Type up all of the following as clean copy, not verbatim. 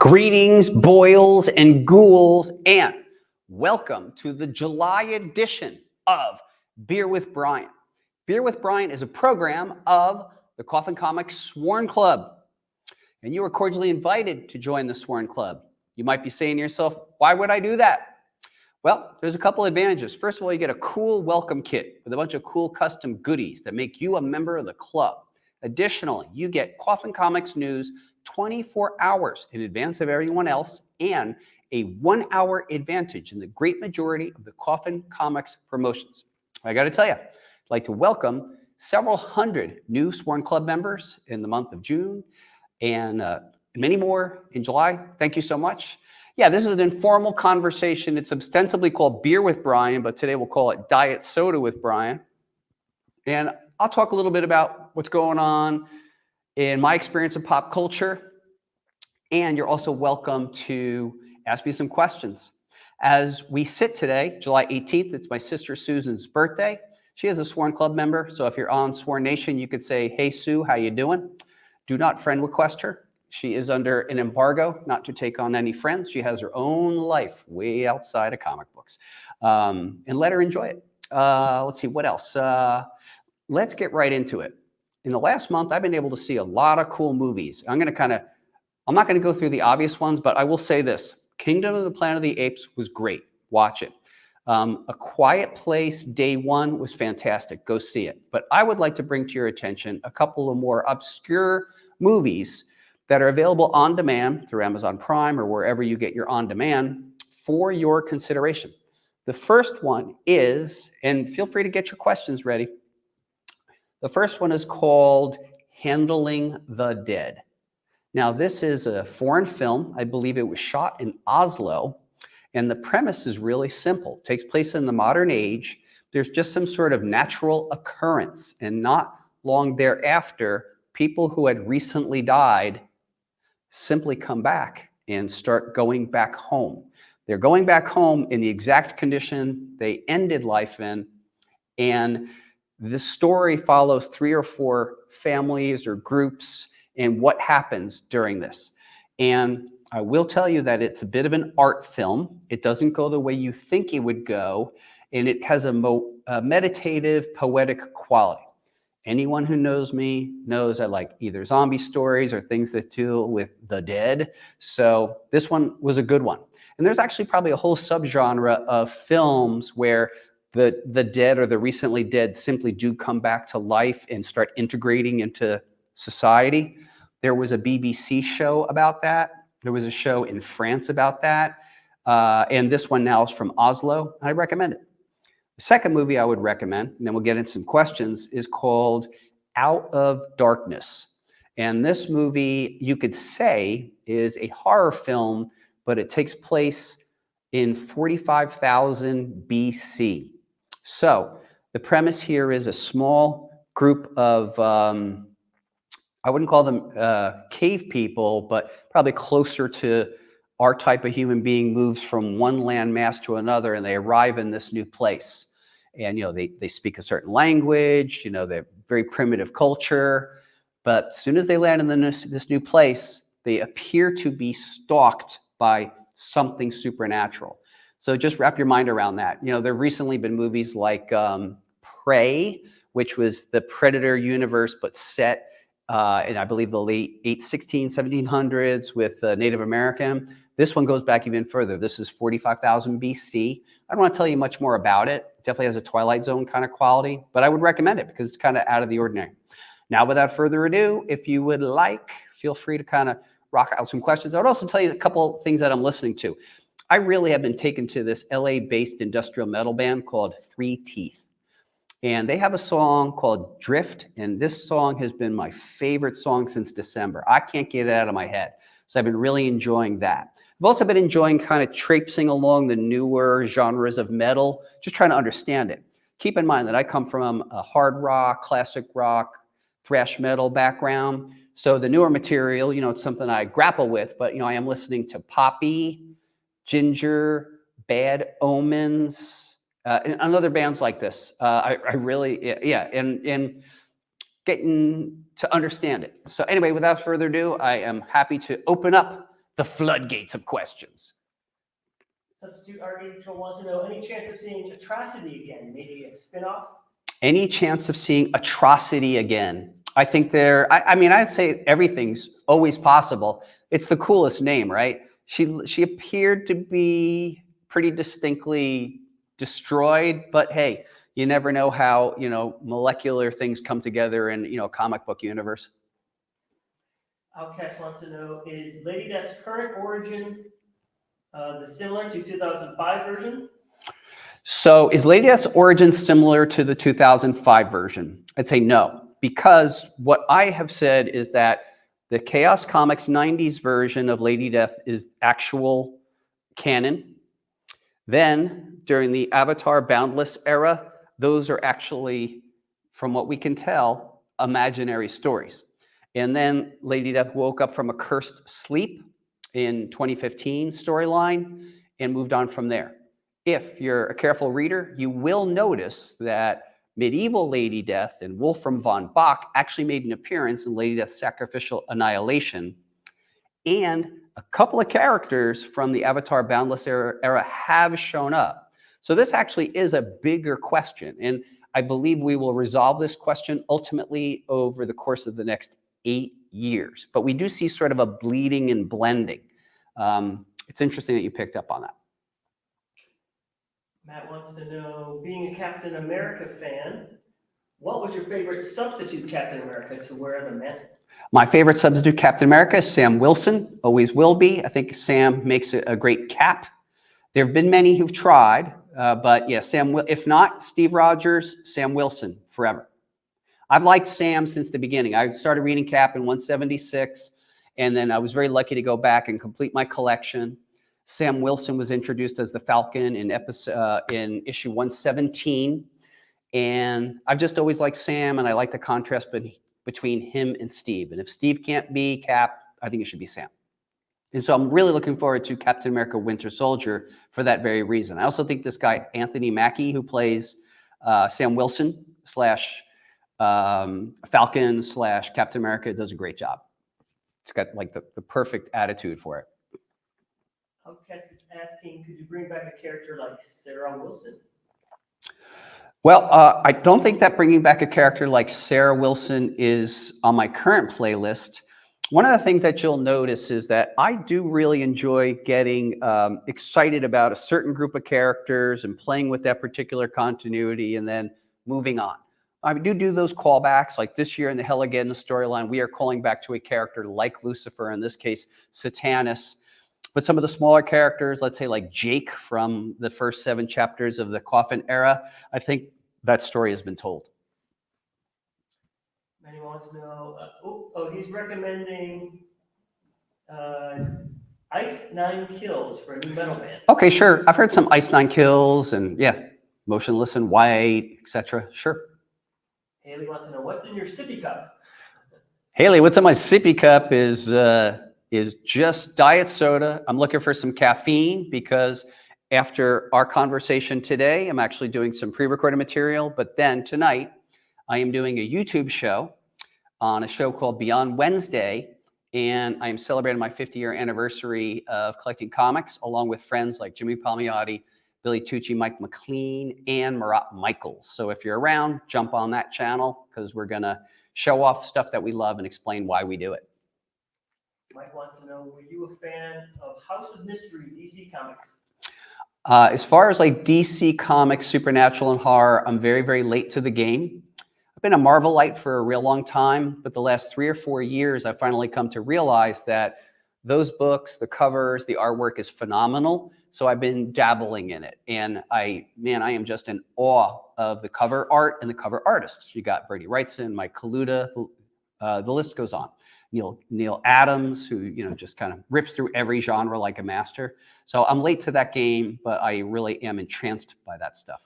Greetings, boils and ghouls, and welcome to the July edition of Beer with Brian. Beer with Brian is a program of the Coffin Comics Sworn Club, and you are cordially invited to join the Sworn Club. You might be saying to yourself, why would I do that? Well, there's a couple advantages. First of all, you get a cool welcome kit with a bunch of cool custom goodies that make you a member of the club. Additionally, you get Coffin Comics news 24 hours in advance of everyone else and a 1 hour advantage in the great majority of the Coffin Comics promotions. I got to tell you, I'd like to welcome several hundred new Sworn Club members in the month of June and many more in July. Thank you so much. Yeah, this is an informal conversation. It's ostensibly called Beer with Brian, but today we'll call it Diet Soda with Brian. And I'll talk a little bit about what's going on in my experience of pop culture, and you're also welcome to ask me some questions. As we sit today, July 18th, it's my sister Susan's birthday. She is a Sworn Club member, so if you're on Sworn Nation, you could say, hey Sue, how you doing? Do not friend request her. She is under an embargo not to take on any friends. She has her own life way outside of comic books, and let her enjoy it. Let's see, what else? Let's get right into it. In the last month, I've been able to see a lot of cool movies. I'm not going to go through the obvious ones, but I will say this. Kingdom of the Planet of the Apes was great. Watch it. A Quiet Place Day One was fantastic. Go see it. But I would like to bring to your attention a couple of more obscure movies that are available on demand through Amazon Prime or wherever you get your on demand for your consideration. The first one is, and feel free to get your questions ready. The first one is called Handling the Dead. Now, this is a foreign film. I believe it was shot in Oslo, and the premise is really simple. It takes place in the modern age. There's just some sort of natural occurrence, and not long thereafter, people who had recently died simply come back and start going back home. They're going back home in the exact condition they ended life in, and the story follows 3 or 4 families or groups and what happens during this. And I will tell you that it's a bit of an art film. It doesn't go the way you think it would go, and it has a meditative, poetic quality. Anyone who knows me knows I like either zombie stories or things that deal with the dead. So this one was a good one. And there's actually probably a whole subgenre of films where the dead or the recently dead simply do come back to life and start integrating into society. There was a BBC show about that. There was a show in France about that. And this one now is from Oslo. I recommend it. The second movie I would recommend, and then we'll get into some questions, is called Out of Darkness. And this movie, you could say, is a horror film, but it takes place in 45,000 BC. So the premise here is a small group of, I wouldn't call them cave people, but probably closer to our type of human being, moves from one landmass to another, and they arrive in this new place. And, they speak a certain language, they're very primitive culture. But as soon as they land in this new place, they appear to be stalked by something supernatural. So just wrap your mind around that. There have recently been movies like Prey, which was the Predator universe, but set in, I believe, the late 1700s with Native American. This one goes back even further. This is 45,000 BC. I don't want to tell you much more about it. It definitely has a Twilight Zone kind of quality, but I would recommend it because it's kind of out of the ordinary. Now, without further ado, if you would like, feel free to kind of rock out some questions. I would also tell you a couple things that I'm listening to. I really have been taken to this LA-based industrial metal band called 3 Teeth. And they have a song called Drift, and this song has been my favorite song since December. I can't get it out of my head. So I've been really enjoying that. I've also been enjoying kind of traipsing along the newer genres of metal, just trying to understand it. Keep in mind that I come from a hard rock, classic rock, thrash metal background. So the newer material, it's something I grapple with, but, I am listening to Poppy, Ginger, Bad Omens, and other bands like this. I really, and getting to understand it. So anyway, without further ado, I am happy to open up the floodgates of questions. Substitute Art Angel wants to know, any chance of seeing Atrocity again? Maybe a spinoff? Any chance of seeing Atrocity again? I think I mean, I'd say everything's always possible. It's the coolest name, right? She appeared to be pretty distinctly destroyed, but hey, you never know how, molecular things come together in, comic book universe. Outcast wants to know, is Lady Death's current origin similar to 2005 version? So is Lady Death's origin similar to the 2005 version? I'd say no, because what I have said is that the Chaos Comics 90s version of Lady Death is actual canon. Then during the Avatar Boundless era, those are actually, from what we can tell, imaginary stories. And then Lady Death woke up from a cursed sleep in 2015 storyline and moved on from there. If you're a careful reader, you will notice that medieval Lady Death and Wolfram von Bach actually made an appearance in Lady Death's Sacrificial Annihilation. And a couple of characters from the Avatar Boundless era have shown up. So this actually is a bigger question. And I believe we will resolve this question ultimately over the course of the next 8 years. But we do see sort of a bleeding and blending. It's interesting that you picked up on that. Matt wants to know, being a Captain America fan, what was your favorite substitute Captain America to wear the mantle? My favorite substitute Captain America is Sam Wilson, always will be. I think Sam makes a great Cap. There have been many who've tried, but yeah, if not Steve Rogers, Sam Wilson forever. I've liked Sam since the beginning. I started reading Cap in 176, and then I was very lucky to go back and complete my collection. Sam Wilson was introduced as the Falcon in issue 117, and I've just always liked Sam, and I like the contrast between him and Steve. And if Steve can't be Cap, I think it should be Sam. And so I'm really looking forward to Captain America Winter Soldier for that very reason. I also think this guy, Anthony Mackie, who plays Sam Wilson / Falcon / Captain America, does a great job. It's got like the perfect attitude for it. Outcast is asking, could you bring back a character like Sarah Wilson? Well, I don't think that bringing back a character like Sarah Wilson is on my current playlist. One of the things that you'll notice is that I do really enjoy getting excited about a certain group of characters and playing with that particular continuity and then moving on. I do those callbacks, like this year in the Hell Again storyline, we are calling back to a character like Lucifer, in this case, Satanus. But some of the smaller characters, let's say like Jake from the first 7 chapters of the Coffin era, I think that story has been told. Manny wants to know, he's recommending Ice 9 Kills for a new metal band. Okay, sure. I've heard some Ice 9 Kills and yeah, Motionless in White, etc. Sure. Haley wants to know, what's in your sippy cup? Haley, what's in my sippy cup is just diet soda. I'm looking for some caffeine because after our conversation today, I'm actually doing some pre-recorded material, but then tonight I am doing a YouTube show on a show called Beyond Wednesday, and I am celebrating my 50-year anniversary of collecting comics along with friends like Jimmy Palmiotti, Billy Tucci, Mike McLean, and Marat Michaels. So if you're around, jump on that channel because we're going to show off stuff that we love and explain why we do it. Mike wants to know, were you a fan of House of Mystery, DC Comics? As far as like DC Comics, Supernatural, and horror, I'm very, very late to the game. I've been a Marvelite for a real long time, but the last 3 or 4 years, I've finally come to realize that those books, the covers, the artwork is phenomenal. So I've been dabbling in it. And I am just in awe of the cover art and the cover artists. You got Bernie Wrightson, Mike Kaluta, the list goes on. Neil Adams, who just kind of rips through every genre like a master. So I'm late to that game, but I really am entranced by that stuff.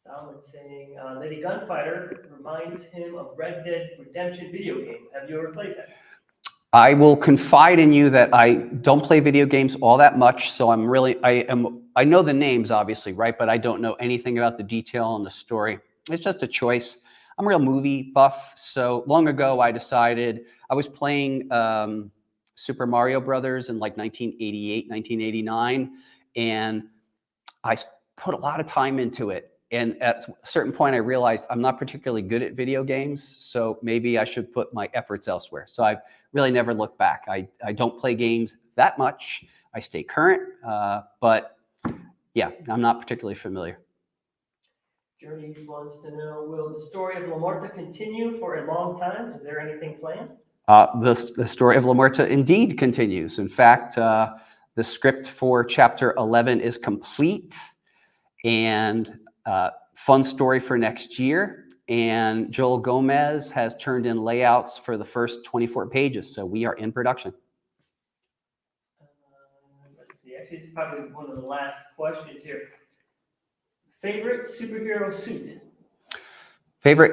Solomon saying, Lady Gunfighter reminds him of Red Dead Redemption video game. Have you ever played that? I will confide in you that I don't play video games all that much, so I know the names obviously, right? But I don't know anything about the detail and the story. It's just a choice. I'm a real movie buff, so long ago I decided I was playing Super Mario Brothers in like 1988, 1989. And I put a lot of time into it. And at a certain point, I realized I'm not particularly good at video games, so maybe I should put my efforts elsewhere. So I've really never looked back. I don't play games that much. I stay current, but yeah, I'm not particularly familiar. Journey wants to know, will the story of La Muerta continue for a long time? Is there anything planned? The story of La Muerta indeed continues. In fact, the script for chapter 11 is complete, and fun story for next year. And Joel Gomez has turned in layouts for the first 24 pages, so we are in production. Let's see, actually, it's probably one of the last questions here. Favorite superhero suit?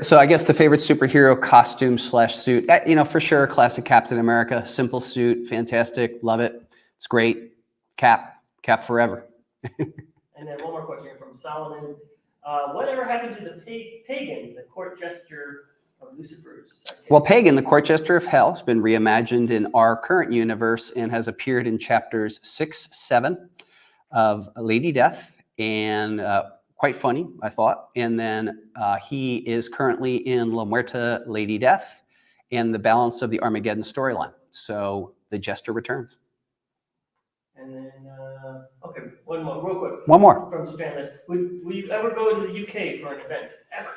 So I guess the favorite superhero costume / suit, for sure, classic Captain America, simple suit, fantastic, love it. It's great. Cap forever. And then one more question here from Solomon. Whatever happened to the pagan, the court jester of Lucifer's? Well, Pagan, the court jester of hell, has been reimagined in our current universe and has appeared in chapters 6, 7 of Lady Death, and quite funny, I thought. And then he is currently in La Muerta, Lady Death, and the balance of the Armageddon storyline. So the jester returns. And then, okay, one more, real quick. One more. From Strand List. Will you ever go to the UK for an event? Ever?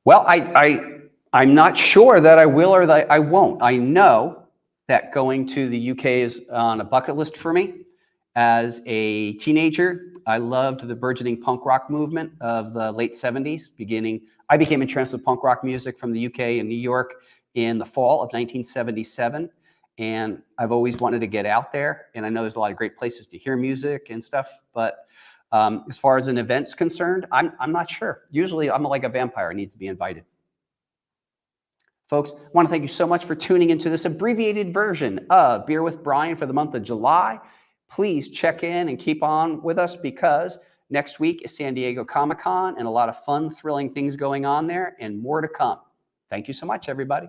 Well, I'm not sure that I will or that I won't. I know that going to the UK is on a bucket list for me. As a teenager, I loved the burgeoning punk rock movement of the late 70s. I became entranced with punk rock music from the UK and New York in the fall of 1977. And I've always wanted to get out there. And I know there's a lot of great places to hear music and stuff. But as far as an event's concerned, I'm not sure. Usually I'm like a vampire. I need to be invited. Folks, I want to thank you so much for tuning into this abbreviated version of Beer with Brian for the month of July. Please check in and keep on with us, because next week is San Diego Comic-Con and a lot of fun, thrilling things going on there and more to come. Thank you so much, everybody.